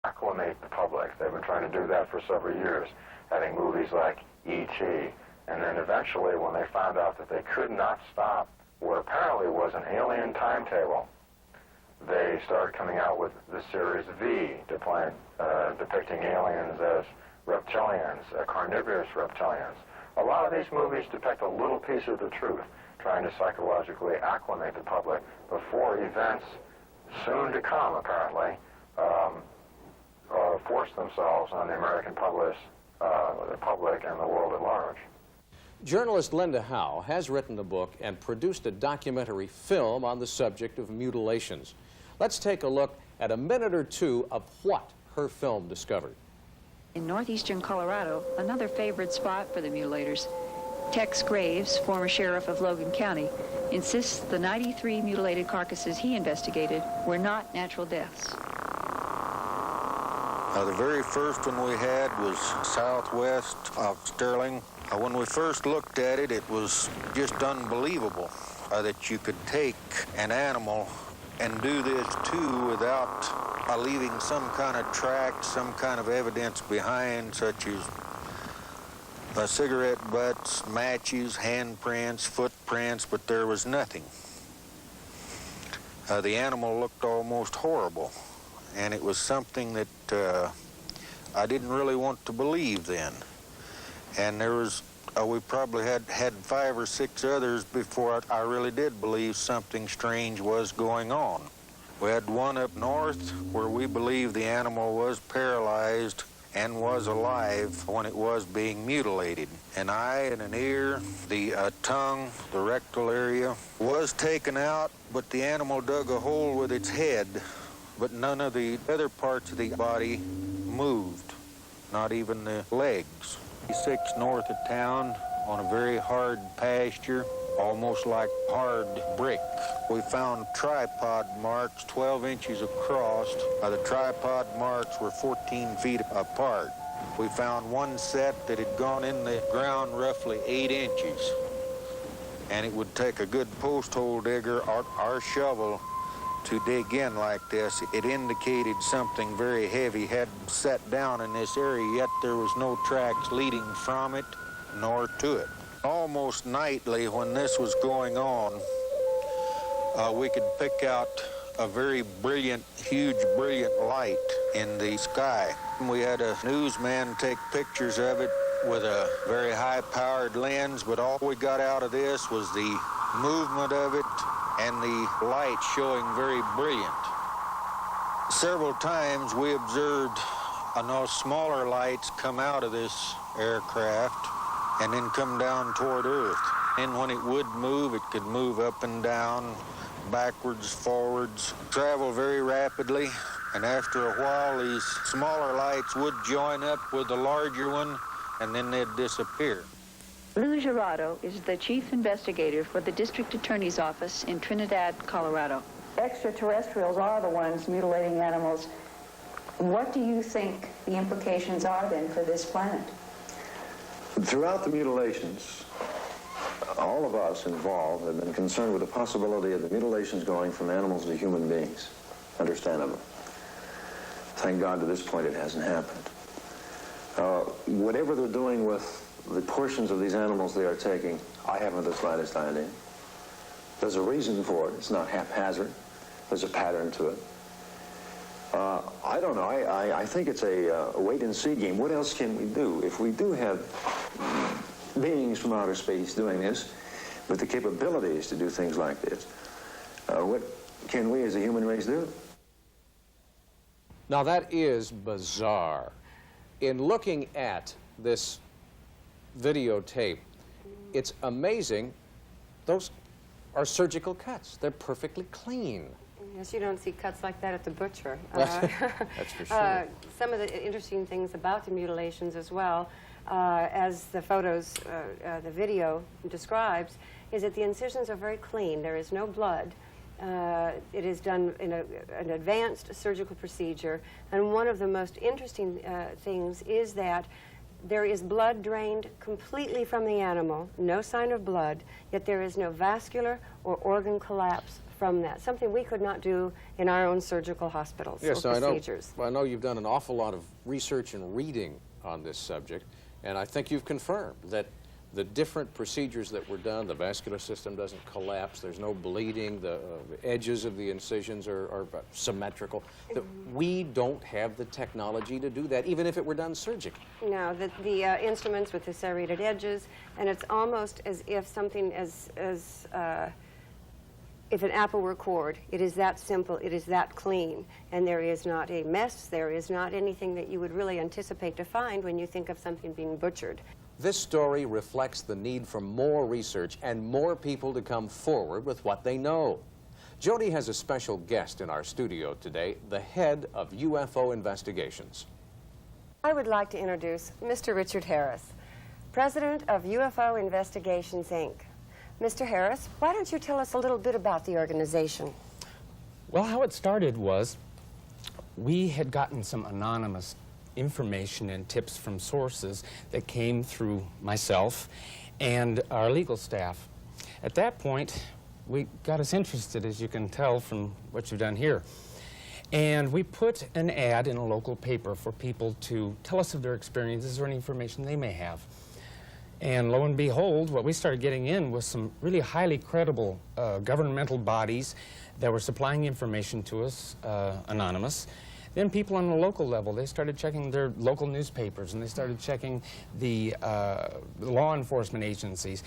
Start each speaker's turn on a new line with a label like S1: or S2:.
S1: acclimate the public. They've been trying to do that for several years, having movies like E.T. And then eventually, when they found out that they could not stop what apparently was an alien timetable, they started coming out with the series V, depicting aliens as reptilians, carnivorous reptilians. A lot of these movies depict a little piece of the truth, trying to psychologically acclimate the public before events soon to come, apparently, force themselves on the American public and the world at large.
S2: Journalist Linda Howe has written a book and produced a documentary film on the subject of mutilations. Let's take a look at a minute or two of what her film discovered.
S3: In northeastern Colorado, another favorite spot for the mutilators, Tex Graves, former sheriff of Logan County, insists the 93 mutilated carcasses he investigated were not natural deaths.
S4: The very first one we had was southwest of Sterling. When we first looked at it, it was just unbelievable that you could take an animal and do this too without leaving some kind of track, some kind of evidence behind, such as cigarette butts, matches, handprints, footprints, but there was nothing. The animal looked almost horrible, and it was something that I didn't really want to believe then. And there was, we probably had 5 or 6 others before I really did believe something strange was going on. We had one up north where we believe the animal was paralyzed and was alive when it was being mutilated. An eye and an ear, the tongue, the rectal area was taken out, but the animal dug a hole with its head, but none of the other parts of the body moved, not even the legs. 6 north of town on a very hard pasture, almost like hard brick. We found tripod marks 12 inches across. The tripod marks were 14 feet apart. We found one set that had gone in the ground roughly 8 inches. And it would take a good post hole digger or our shovel to dig in like this. It indicated something very heavy had sat down in this area, yet there was no tracks leading from it nor to it. Almost nightly when this was going on, we could pick out a very brilliant, huge, brilliant light in the sky. We had a newsman take pictures of it with a very high-powered lens, but all we got out of this was the movement of it and the light showing very brilliant. Several times we observed smaller lights come out of this aircraft and then come down toward Earth. And when it would move, it could move up and down, backwards, forwards, travel very rapidly. And after a while, these smaller lights would join up with the larger one, and then they'd disappear.
S3: Lou Gerardo is the chief investigator for the district attorney's office in Trinidad, Colorado. Extraterrestrials are the ones mutilating animals. What do you think the implications are then for this planet?
S5: Throughout the mutilations, all of us involved have been concerned with the possibility of the mutilations going from animals to human beings, understandably. Thank God to this point it hasn't happened. Whatever they're doing with the portions of these animals they are taking, I haven't the slightest idea. There's a reason for it. It's not haphazard. There's a pattern to it. I don't know. I think it's a wait-and-see game. What else can we do? If we do have beings from outer space doing this with the capabilities to do things like this, what can we as a human race do?
S2: Now that is bizarre. In looking at this videotape, it's amazing. Those are surgical cuts. They're perfectly clean.
S6: Yes, you don't see cuts like that at the butcher.
S2: That's for sure.
S6: Some of the interesting things about the mutilations as well, as the photos, the video describes, is that the incisions are very clean. There is no blood. It is done in an advanced surgical procedure. And one of the most interesting things is that There is blood drained completely from the animal, no sign of blood, yet there is no vascular or organ collapse from that, something we could not do in our own surgical hospitals
S2: Yes,
S6: or
S2: I
S6: procedures.
S2: know you've done an awful lot of research and reading on this subject, and I think you've confirmed that the different procedures that were done, the vascular system doesn't collapse, there's no bleeding, the edges of the incisions are symmetrical. That we don't have the technology to do that, even if it were done surgically.
S6: No, the instruments with the serrated edges, and it's almost as if something if an apple were cored, it is that simple, it is that clean, and there is not a mess, there is not anything that you would really anticipate to find when you think of something being butchered.
S2: This story reflects the need for more research and more people to come forward with what they know. Jody has a special guest in our studio today, the head of UFO investigations.
S6: I would like to introduce Mr. Richard Harris, president of UFO Investigations, Inc. Mr. Harris, why don't you tell us a little bit about the organization?
S7: Well, how it started was we had gotten some anonymous information and tips from sources that came through myself and our legal staff. At that point, we got us interested, as you can tell from what you've done here. And we put an ad in a local paper for people to tell us of their experiences or any information they may have. And lo and behold, what we started getting in was some really highly credible governmental bodies that were supplying information to us, anonymous. Then people on the local level, they started checking their local newspapers, and they started checking the law enforcement agencies.